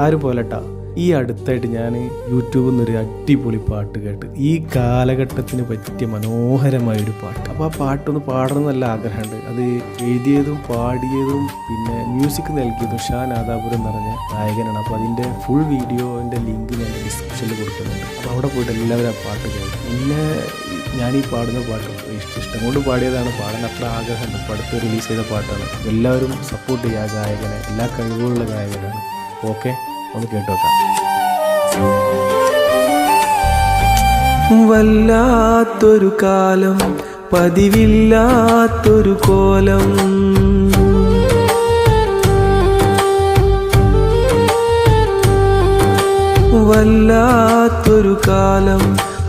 ആരും പോലെട്ടാ. ഈ അടുത്തായിട്ട് ഞാൻ യൂട്യൂബിൽ നിന്നൊരു അടിപൊളി പാട്ട് കേട്ട്, ഈ കാലഘട്ടത്തിന് പറ്റിയ മനോഹരമായൊരു പാട്ട്. അപ്പോൾ ആ പാട്ടൊന്ന് പാടണം നല്ല ആഗ്രഹമുണ്ട്. അത് എഴുതിയതും പാടിയതും പിന്നെ മ്യൂസിക് നൽകിയതും ഷാൻ ആദാപുരം എന്ന് പറഞ്ഞ ഗായകനാണ്. അപ്പോൾ അതിൻ്റെ ഫുൾ വീഡിയോൻ്റെ ലിങ്ക് ഞാൻ ഡിസ്ക്രിപ്ഷനിൽ കൊടുക്കുന്നുണ്ട്. അപ്പോൾ അവിടെ പോയിട്ട് എല്ലാവരും ആ പാട്ട് കേൾക്കും. പിന്നെ ഞാനീ പാടുന്ന പാട്ട് ഇഷ്ടം കൊണ്ട് പാടിയതാണ്, പാടാൻ അത്ര ആഗ്രഹമുണ്ട്. ഇപ്പോൾ അടുത്ത് റിലീസ് ചെയ്ത പാട്ടാണ്. എല്ലാവരും സപ്പോർട്ട് ചെയ്യുക ആ ഗായകനെ, എല്ലാ കഴിവുകളുള്ള ഗായകനാണ്. ഓക്കെ, ഒന്ന് കേട്ടോക്കാം. വല്ലാത്തൊരു കാലം, പതിവില്ലാത്തൊരു കോലം, വല്ലാത്തൊരു കാലം,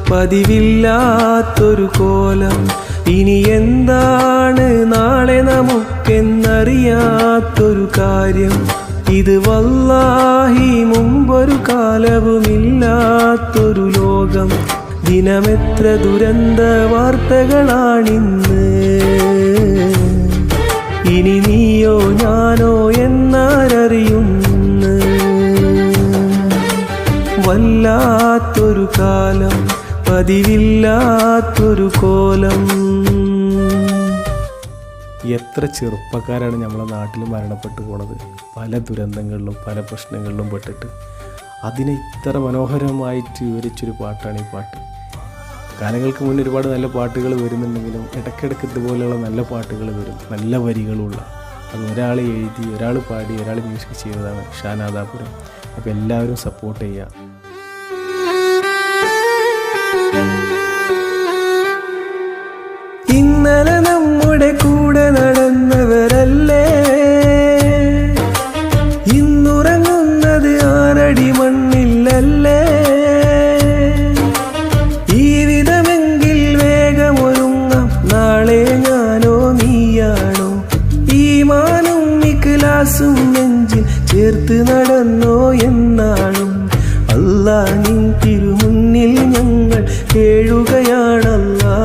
പതിവില്ലാത്തൊരു കോലം. ഇനി എന്താണ് നാളെ നമുക്കെന്നറിയാത്തൊരു കാര്യം. ഇത് വല്ലാഹി മുമ്പൊരു കാലവുമില്ലാത്തൊരു ലോകം. ദിനമെത്ര ദുരന്ത വാർത്തകളാണിന്ന്. ഇനി നീയോ ഞാനോ എന്നാരറിയുന്നു. വല്ലാത്തൊരു കാലം, പതിവില്ലാത്തൊരു കോലം. എത്ര ചെറുപ്പക്കാരാണ് നമ്മളെ നാട്ടിൽ മരണപ്പെട്ടു പോണത്, പല ദുരന്തങ്ങളിലും പല പ്രശ്നങ്ങളിലും പെട്ടിട്ട്. അതിനെ ഇത്ര മനോഹരമായിട്ട് വിവരിച്ചൊരു പാട്ടാണ് ഈ പാട്ട്. കാലങ്ങൾക്ക് മുന്നേ ഒരുപാട് നല്ല പാട്ടുകൾ വരുന്നുണ്ടെങ്കിലും ഇടയ്ക്കിടയ്ക്ക് ഇതുപോലെയുള്ള നല്ല പാട്ടുകൾ വരും, നല്ല വരികളുള്ള. അത് ഒരാൾ എഴുതി, ഒരാൾ പാടി, ഒരാൾ മ്യൂസിക് ചെയ്തതാണ്, ഷാൻ ആദാപുരം. അപ്പോൾ എല്ലാവരും സപ്പോർട്ട് ചെയ്യുക. ഇന്നലെ നമ്മുടെ കൂടെ നടന്നവരല്ലേ ഇന്നുറങ്ങുന്നത് ആറടി മണ്ണിലല്ലേ. ഈ വിധമെങ്കിൽ വേഗമൊരുങ്ങാം, നാളെ ഞാനോ നീയാണോ. ഈ മാനും ഇഖ്ലാസും നെഞ്ചിൽ ചേർത്ത് നടന്നോ എന്നാളും. അല്ലാ നിൻ തിരുമുന്നിൽ ഞങ്ങൾ കേഴുകയാണല്ലാ.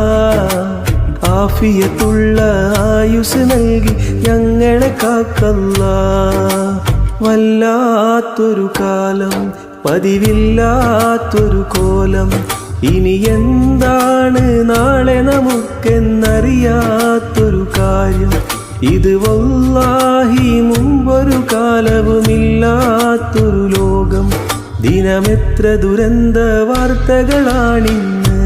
ആഫിയത്തുള്ള ആയുസ് നൽകി ഞങ്ങളെ കാക്കല്ലാ. വല്ലാത്തൊരു കാലം, പതിവില്ലാത്തൊരു കോലം. ഇനി എന്താണ് നാളെ നമുക്കെന്നറിയാത്തൊരു കാര്യം. ഇത് വല്ലാഹി മുമ്പൊരു കാലവുമില്ലാത്തൊരു ലോകം. ദിനമെത്ര ദുരന്ത വാർത്തകളാണിന്ന്.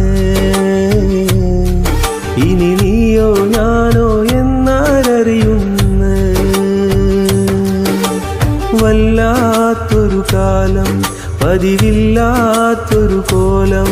ഇനി നീയോ ഞാനോ എന്നാരറിയുന്നു. വല്ലാത്തൊരു കാലം, പതിവില്ലാത്തൊരു കോലം.